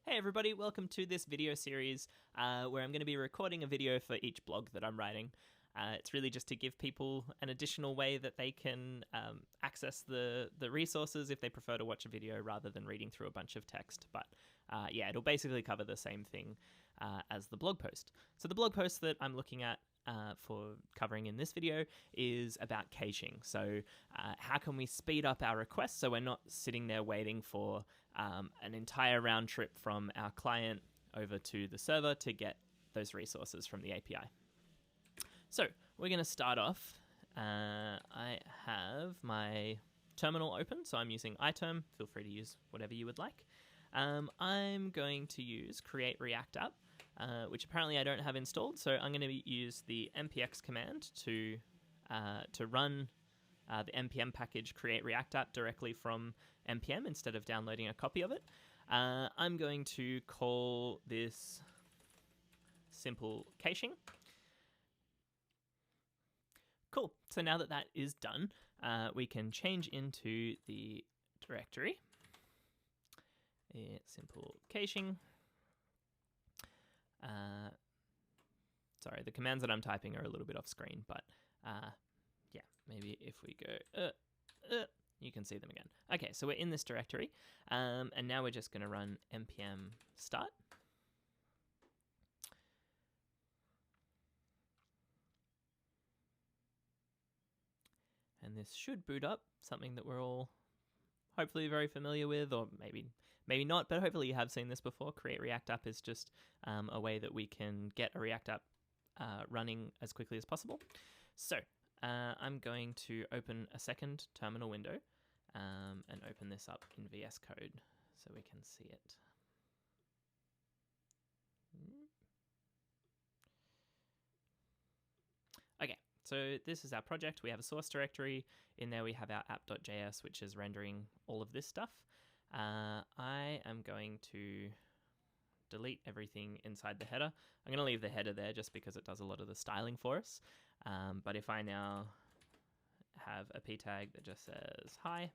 Hey everybody, welcome to this video series where I'm going to be recording a video for each blog that I'm writing. It's really just to give people an additional way that they can access the resources if they prefer to watch a video rather than reading through a bunch of text. But yeah, it'll basically cover the same thing as the blog post. So the blog post that I'm looking at for covering in this video is about caching. So how can we speed up our requests so we're not sitting there waiting for an entire round trip from our client over to the server to get those resources from the API. So we're going to start off. I have my terminal open, so I'm using iTerm. Feel free to use whatever you would like. I'm going to use create React app, which apparently I don't have installed, so I'm going to use the npx command to run the npm package create React app directly from npm instead of downloading a copy of it. I'm going to call this simple caching. Cool. So now that that is done, we can change into the directory. Simple caching. Sorry, the commands that I'm typing are a little bit off screen, but yeah, maybe if we go, you can see them again. Okay, so we're in this directory, and now we're just going to run npm start. And this should boot up, something that we're all hopefully very familiar with, or maybe not, but hopefully you have seen this before. Create React app is just a way that we can get a React app running as quickly as possible. So I'm going to open a second terminal window and open this up in VS Code so we can see it. Okay. So this is our project. We have a source directory. In there we have our app.js, which is rendering all of this stuff. I am going to delete everything inside the header. I'm going to leave the header there just because it does a lot of the styling for us. But if I now have a p tag that just says hi,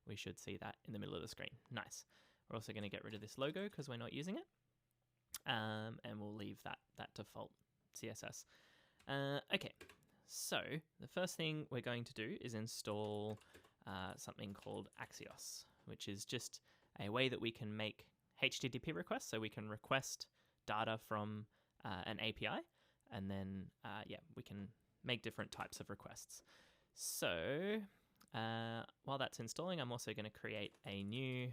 we should see that in the middle of the screen. Nice. We're also going to get rid of this logo because we're not using it. And we'll leave that default CSS. Okay. So the first thing we're going to do is install something called Axios, which is just a way that we can make HTTP requests. So we can request data from an API, and then yeah, we can make different types of requests. So while that's installing, I'm also going to create a new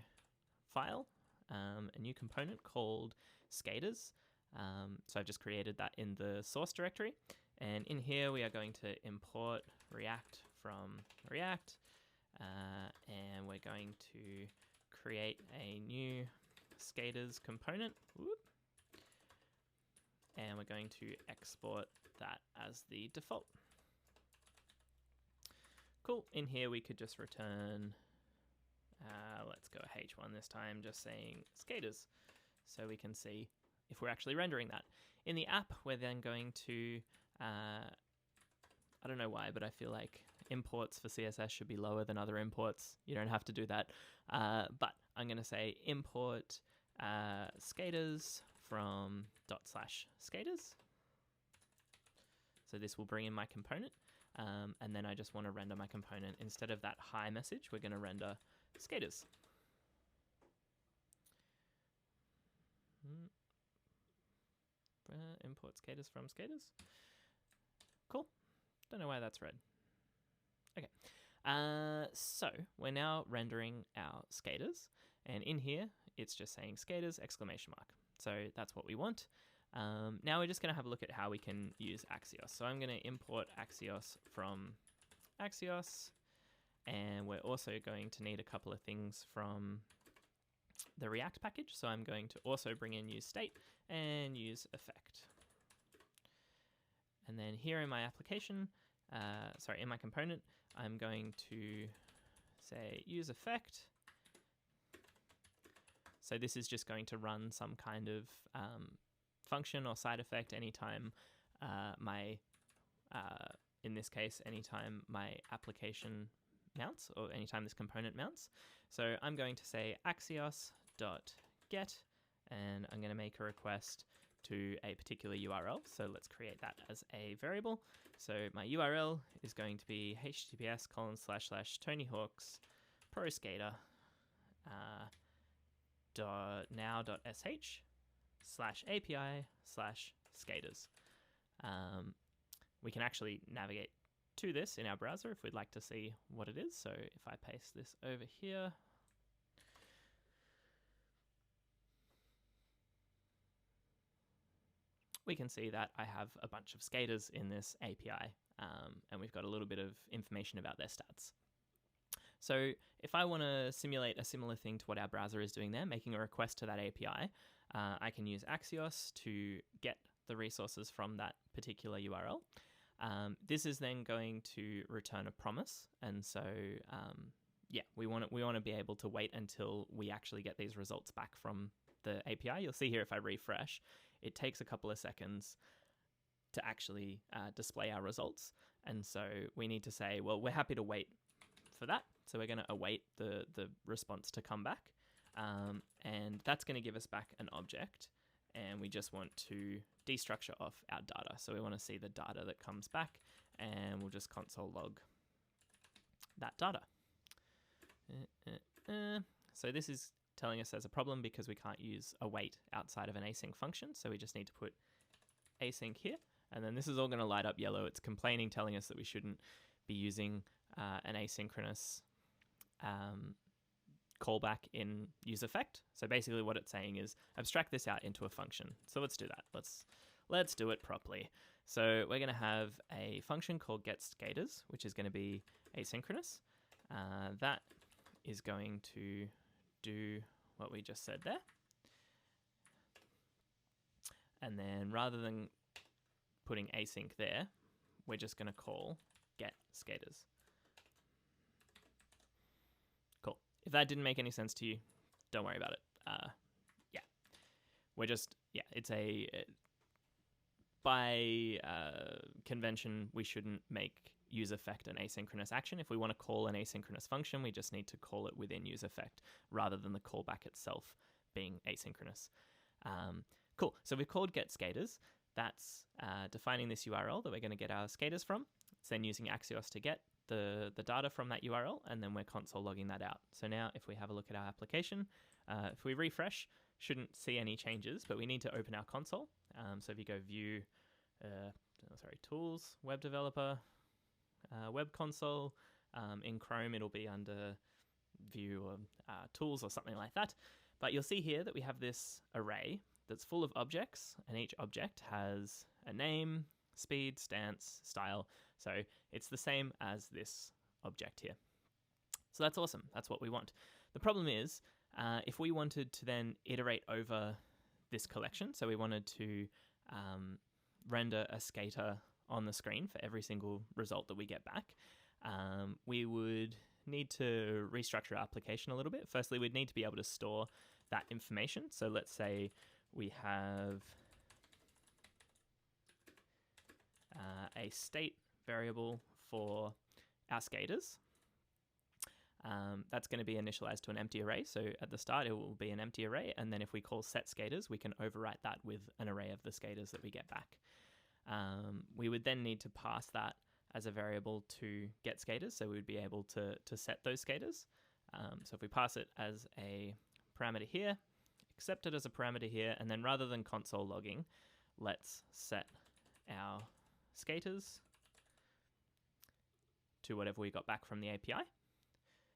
file, a new component called skaters. So I've just created that in the source directory. And in here, we are going to import React from React, and we're going to create a new skaters component. Whoop. And we're going to export that as the default. Cool. In here, we could just return, let's go H1 this time, just saying skaters, so we can see if we're actually rendering that. In the app, we're then going to I don't know why, but I feel like imports for CSS should be lower than other imports. You don't have to do that. But I'm going to say import skaters from /skaters. So this will bring in my component. And then I just want to render my component. Instead of that hi message, we're going to render skaters. Import skaters from skaters. Cool. Don't know why that's red. Okay. So we're now rendering our skaters, and in here it's just saying skaters ! So that's what we want. Now we're just going to have a look at how we can use Axios. So I'm going to import Axios from Axios, and we're also going to need a couple of things from the React package. So I'm going to also bring in use state and use effect. And then here in my application, in my component, I'm going to say use effect. So this is just going to run some kind of function or side effect anytime in this case, anytime my application mounts, or anytime this component mounts. So I'm going to say axios.get and I'm going to make a request to a particular URL. So let's create that as a variable. So my URL is going to be https://tonyhawks pro skater now.sh/API/skaters. We can actually navigate to this in our browser if we'd like to see what it is. So if I paste this over here, we can see that I have a bunch of skaters in this API, and we've got a little bit of information about their stats. So if I want to simulate a similar thing to what our browser is doing there, making a request to that API, I can use Axios to get the resources from that particular URL. This is then going to return a promise, and so we want to be able to wait until we actually get these results back from the API. You'll see here if I refresh, it takes a couple of seconds to actually display our results, and so we need to say, well, we're happy to wait for that. So we're going to await the response to come back, and that's going to give us back an object, and we just want to destructure off our data. So we want to see the data that comes back, and we'll just console log that data. So this is telling us there's a problem because we can't use await outside of an async function, so we just need to put async here, and then this is all going to light up yellow. It's complaining, telling us that we shouldn't be using an asynchronous callback in useEffect. So basically what it's saying is abstract this out into a function. So let's do that. Let's do it properly. So we're going to have a function called getSkaters, which is going to be asynchronous. That is going to do what we just said there. And then rather than putting async there, we're just going to call getSkaters. Cool. If that didn't make any sense to you, don't worry about it. It's by convention, we shouldn't make useEffect an asynchronous action. If we want to call an asynchronous function, we just need to call it within useEffect rather than the callback itself being asynchronous. Cool. So we've called getSkaters. That's defining this URL that we're going to get our skaters from. It's then using Axios to get the data from that URL, and then we're console logging that out. So now if we have a look at our application, if we refresh, shouldn't see any changes, but we need to open our console. So if you go view, tools, web developer, web console, in Chrome it'll be under view or tools or something like that. But you'll see here that we have this array that's full of objects, and each object has a name, speed, stance, style. So it's the same as this object here. So that's awesome. That's what we want. The problem is, if we wanted to then iterate over this collection, so we wanted to render a skater on the screen for every single result that we get back, we would need to restructure our application a little bit. Firstly, we'd need to be able to store that information. So let's say we have a state variable for our skaters. That's going to be initialized to an empty array. So at the start, it will be an empty array. And then if we call setSkaters, we can overwrite that with an array of the skaters that we get back. We would then need to pass that as a variable to getSkaters. So we would be able to set those skaters. So if we pass it as a parameter here, accept it as a parameter here, and then rather than console logging, let's set our skaters to whatever we got back from the API.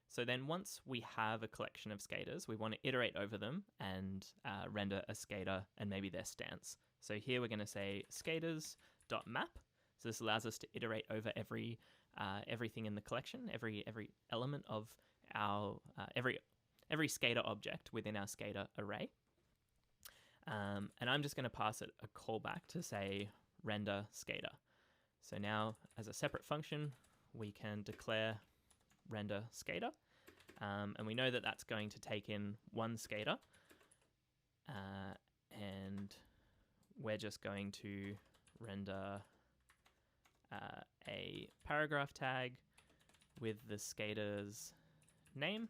So then once we have a collection of skaters, we want to iterate over them and render a skater and maybe their stance. So here we're going to say skaters.map. So this allows us to iterate over everything in the collection, every element of our every skater object within our skater array. And I'm just going to pass it a callback to say render skater. So now as a separate function, we can declare render skater. And we know that that's going to take in one skater. And we're just going to render a paragraph tag with the skater's name.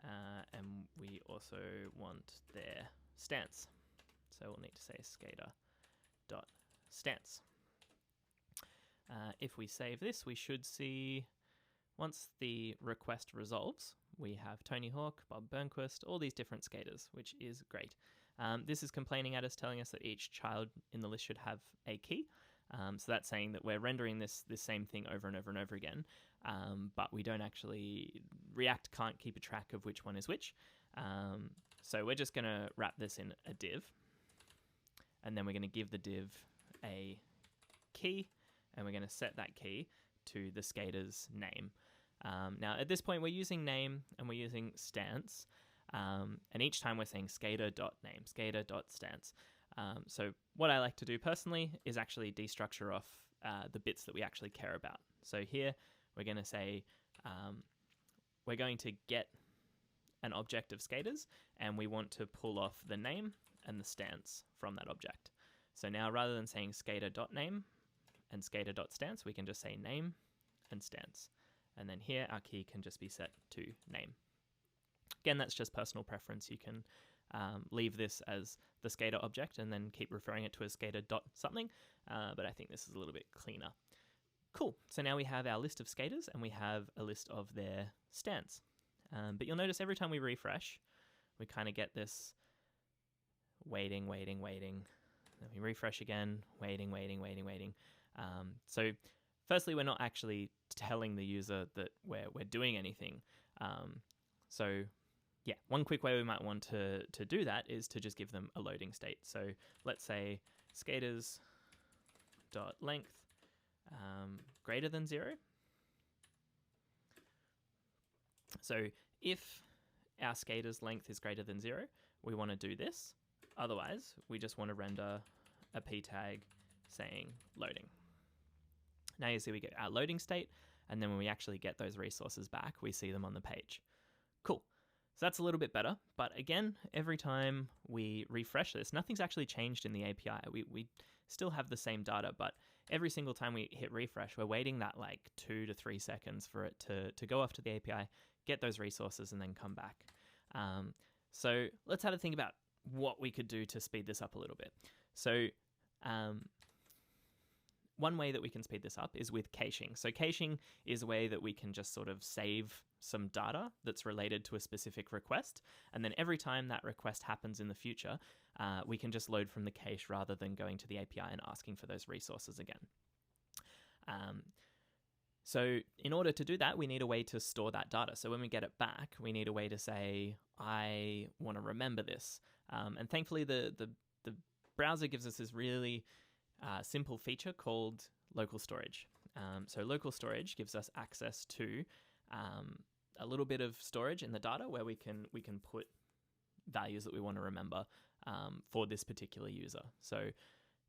and we also want their stance. So we'll need to say skater.stance. If we save this, we should see, once the request resolves, we have Tony Hawk, Bob Burnquist, all these different skaters, which is great. This is complaining at us, telling us that each child in the list should have a key. So that's saying that we're rendering this same thing over and over and over again, but we don't actually, React can't keep a track of which one is which. So we're just going to wrap this in a div, and then we're going to give the div a key, and we're going to set that key to the skater's name. Now, at this point, we're using name and we're using stance, and each time we're saying skater.name, skater.stance. So what I like to do personally is actually destructure off the bits that we actually care about. So here we're going to say we're going to get an object of skaters, and we want to pull off the name and the stance from that object. So now rather than saying skater.name and skater.stance, we can just say name and stance. And then here our key can just be set to name. Again, that's just personal preference. You can leave this as the skater object and then keep referring it to as skater.something, but I think this is a little bit cleaner. Cool, so now we have our list of skaters and we have a list of their stance. But you'll notice every time we refresh, we kind of get this waiting. Then we refresh again, waiting. So firstly, we're not actually telling the user that we're doing anything. So yeah, one quick way we might want to do that is to just give them a loading state. So let's say skaters.length greater than 0. So if our skater's length is greater than 0, we want to do this. Otherwise, we just want to render a p tag saying loading. Now you see we get our loading state, and then when we actually get those resources back, we see them on the page. Cool. So that's a little bit better, but again, every time we refresh this, nothing's actually changed in the API. We still have the same data, but every single time we hit refresh, we're waiting that like 2 to 3 seconds for it to go off to the API, get those resources, and then come back. So let's have a think about what we could do to speed this up a little bit. So one way that we can speed this up is with caching. So caching is a way that we can just sort of save some data that's related to a specific request, and then every time that request happens in the future, we can just load from the cache rather than going to the API and asking for those resources again. So in order to do that, we need a way to store that data. So when we get it back, we need a way to say, I want to remember this. And thankfully, the browser gives us this really simple feature called localStorage. So localStorage gives us access to a little bit of storage in the data where we can put values that we want to remember for this particular user. So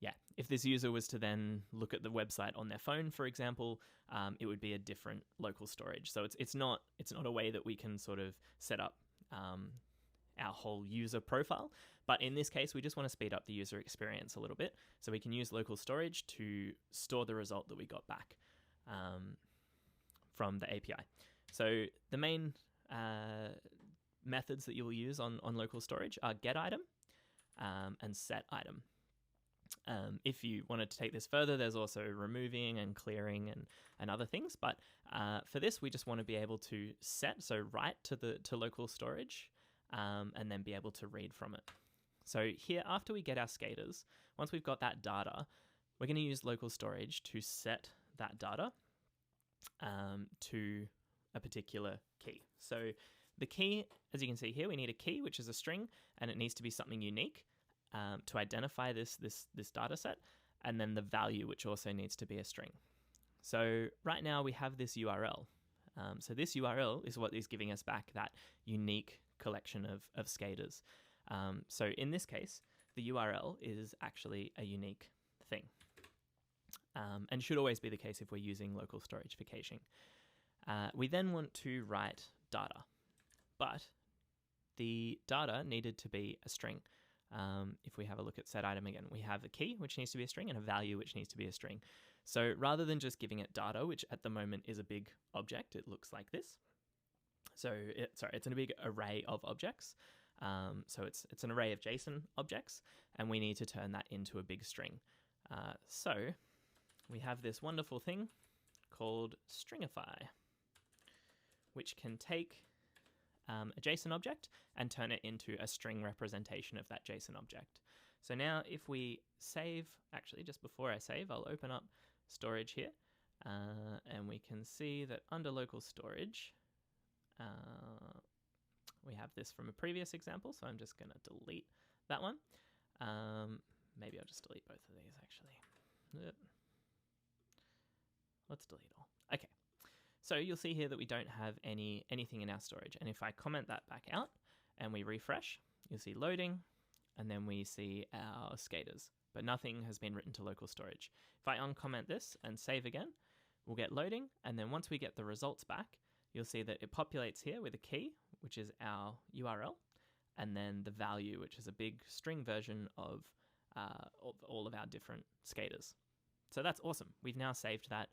yeah, if this user was to then look at the website on their phone, for example, it would be a different local storage. So it's not a way that we can sort of set up our whole user profile. But in this case, we just want to speed up the user experience a little bit. So we can use local storage to store the result that we got back from the API. So the main methods that you will use on local storage are getItem and setItem. If you wanted to take this further, there's also removing and clearing and other things. But for this, we just want to be able to set, so write to local storage, and then be able to read from it. So here, after we get our skaters, once we've got that data, we're going to use local storage to set that data to a particular key. So the key, as you can see here, we need a key, which is a string, and it needs to be something unique to identify this data set, and then the value, which also needs to be a string. So right now we have this URL. So this URL is what is giving us back that unique collection of skaters. So in this case, the URL is actually a unique thing, and should always be the case if we're using local storage for caching. We then want to write data, but the data needed to be a string. If we have a look at setItem again, we have a key, which needs to be a string, and a value, which needs to be a string. So rather than just giving it data, which at the moment is a big object, it looks like this, So it's in a big array of objects. So it's an array of JSON objects, and we need to turn that into a big string. So we have this wonderful thing called stringify, which can take a JSON object and turn it into a string representation of that JSON object. So now if we save, actually just before I save, I'll open up storage here, and we can see that under local storage, we have this from a previous example, so I'm just going to delete that one. Maybe I'll just delete both of these, actually. Let's delete all. Okay, so you'll see here that we don't have anything in our storage, and if I comment that back out and we refresh, you'll see loading, and then we see our skaters, but nothing has been written to local storage. If I uncomment this and save again, we'll get loading, and then once we get the results back, you'll see that it populates here with a key, which is our URL, and then the value, which is a big string version of all of our different skaters. So that's awesome. We've now saved that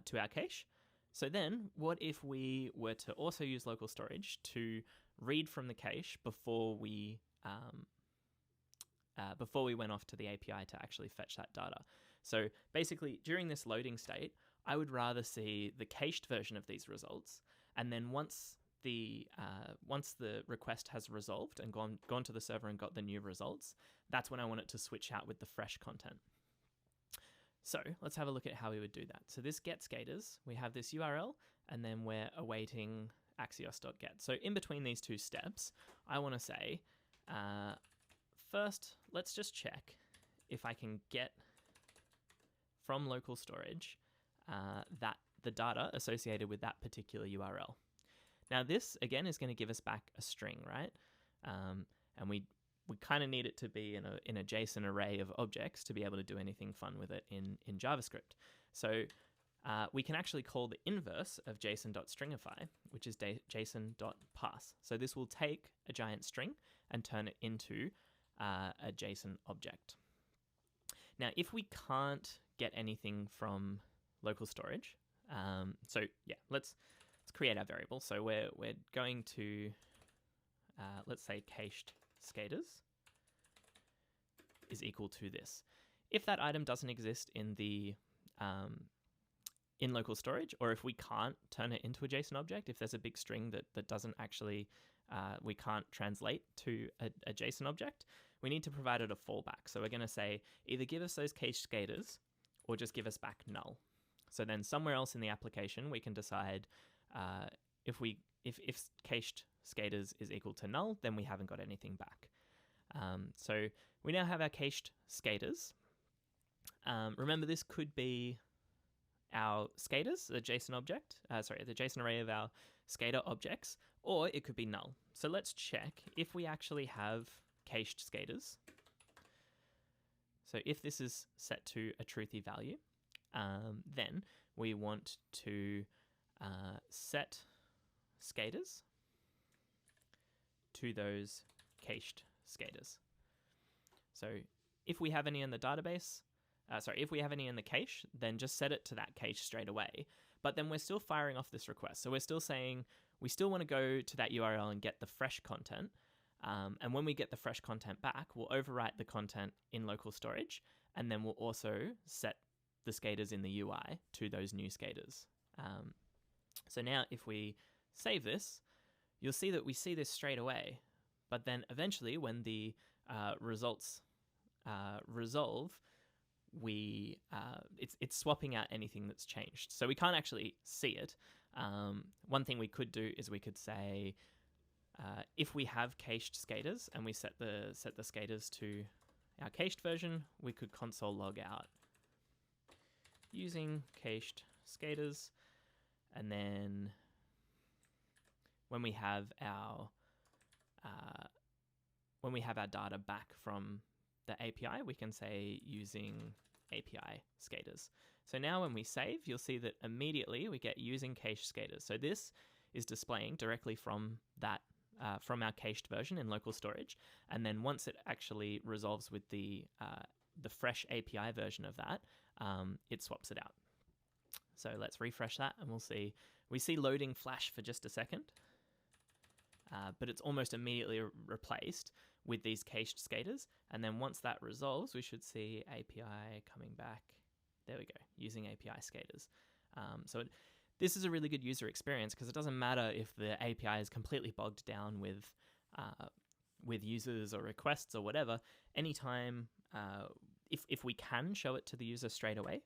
to our cache. So then what if we were to also use local storage to read from the cache before we went off to the API to actually fetch that data? So basically during this loading state, I would rather see the cached version of these results, and then once the request has resolved and gone to the server and got the new results, that's when I want it to switch out with the fresh content. So let's have a look at how we would do that. So this get skaters, we have this URL, and then we're awaiting axios.get. So in between these two steps, I want to say, first, let's just check if I can get from local storage that the data associated with that particular URL. Now this, again, is going to give us back a string, right? And we kind of need it to be in a JSON array of objects to be able to do anything fun with it in JavaScript. So we can actually call the inverse of json.stringify, which is json.pass. So this will take a giant string and turn it into a JSON object. Now, if we can't get anything from local storage, so yeah, let's create our variable. So we're going to, let's say cached skaters is equal to this. If that item doesn't exist in the in local storage, or if we can't turn it into a JSON object, if there's a big string that doesn't actually, we can't translate to a JSON object, we need to provide it a fallback. So we're going to say either give us those cached skaters or just give us back null. So then somewhere else in the application, we can decide if cached skaters is equal to null, then we haven't got anything back. So we now have our cached skaters. Remember, this could be our skaters, the JSON object, the JSON array of our skater objects, or it could be null. So let's check if we actually have cached skaters. So if this is set to a truthy value, then we want to set skaters to those cached skaters. So if we have any in the database, if we have any in the cache, then just set it to that cache straight away. But then we're still firing off this request. So we're still saying we still want to go to that URL and get the fresh content. And when we get the fresh content back, we'll overwrite the content in local storage, and then we'll also set the skaters in the UI to those new skaters. So now if we save this, you'll see that we see this straight away. But then eventually when the results resolve, it's swapping out anything that's changed. So we can't actually see it. One thing we could do is we could say, if we have cached skaters and we set the skaters to our cached version, we could console log out using cached skaters, and then when we have our data back from the API, we can say using API skaters. So now when we save, you'll see that immediately we get using cached skaters. So this is displaying directly from that from our cached version in local storage, and then once it actually resolves with the fresh API version of that, it swaps it out. So let's refresh that, and we see loading flash for just a second, but it's almost immediately replaced with these cached skaters. And then once that resolves, we should see API coming back. There we go, using API skaters. This is a really good user experience because it doesn't matter if the API is completely bogged down with users or requests or whatever. Anytime, if we can show it to the user straight away,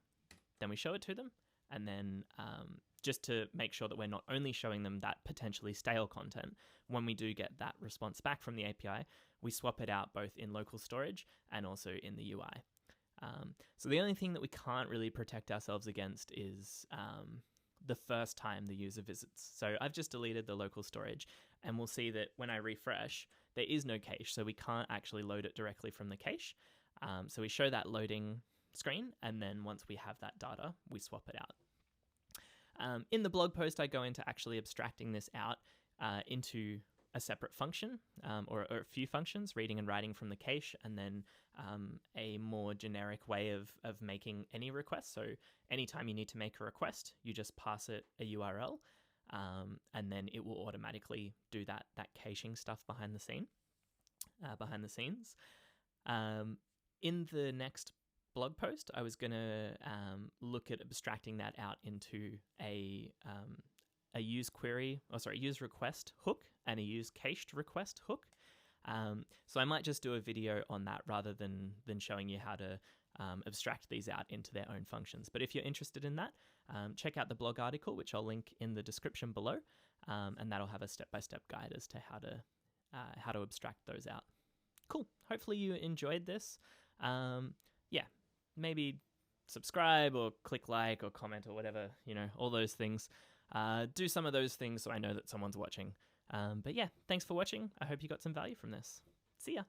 then we show it to them. And then just to make sure that we're not only showing them that potentially stale content, when we do get that response back from the API, we swap it out both in local storage and also in the UI. So the only thing that we can't really protect ourselves against is the first time the user visits. So I've just deleted the local storage, and we'll see that when I refresh, there is no cache, so we can't actually load it directly from the cache. So we show that loading screen, and then once we have that data, we swap it out. In the blog post, I go into actually abstracting this out into a separate function or a few functions, reading and writing from the cache, and then a more generic way of making any request. So anytime you need to make a request, you just pass it a URL, and then it will automatically do that caching stuff behind the scenes. In the next blog post, I was going to look at abstracting that out into a use request hook and a use cached request hook. So I might just do a video on that rather than showing you how to abstract these out into their own functions. But if you're interested in that, check out the blog article, which I'll link in the description below, and that'll have a step-by-step guide as to how to abstract those out. Cool. Hopefully you enjoyed this. Maybe subscribe or click like or comment or whatever, all those things. Do some of those things so I know that someone's watching. But yeah, thanks for watching. I hope you got some value from this. See ya.